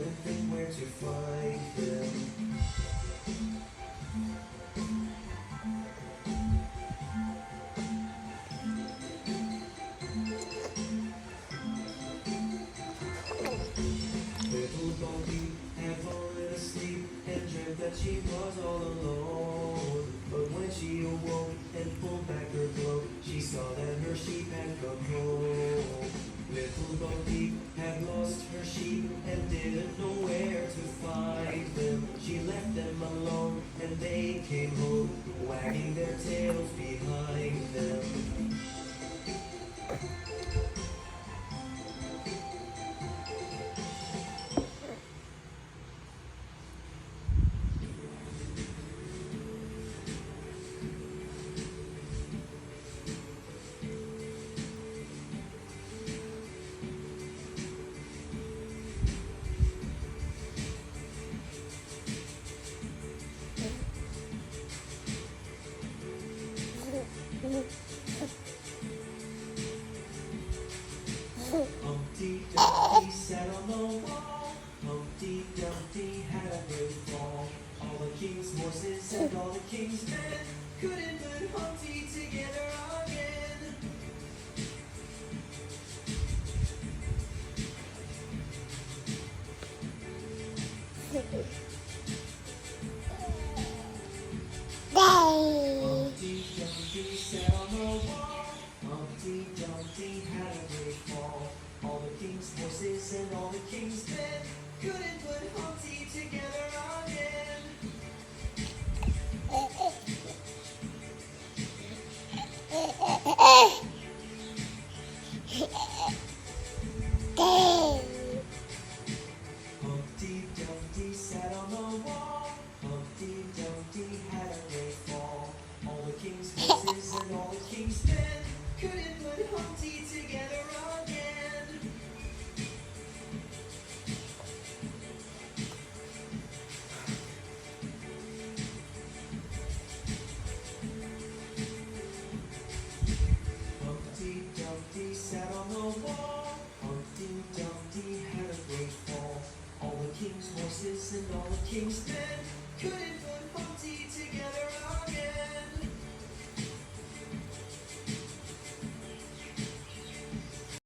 couldn't think where to find them. Little Bo Peep had fallen asleep and dreamt that she was all alone. But when she awoke and pulled back her cloak, she saw that her sheep had come home. Little Bo Peep had lost her sheep and didn't know where to find them. She left them alone and they came home, wagging their tails behind them. Humpty Dumpty sat on the wall. Humpty Dumpty had a great fall. All the king's horses and all the king's men couldn't put Humpty together again. Humpty Dumpty sat on the wall. Humpty Dumpty had a great fall. All the king's horses and all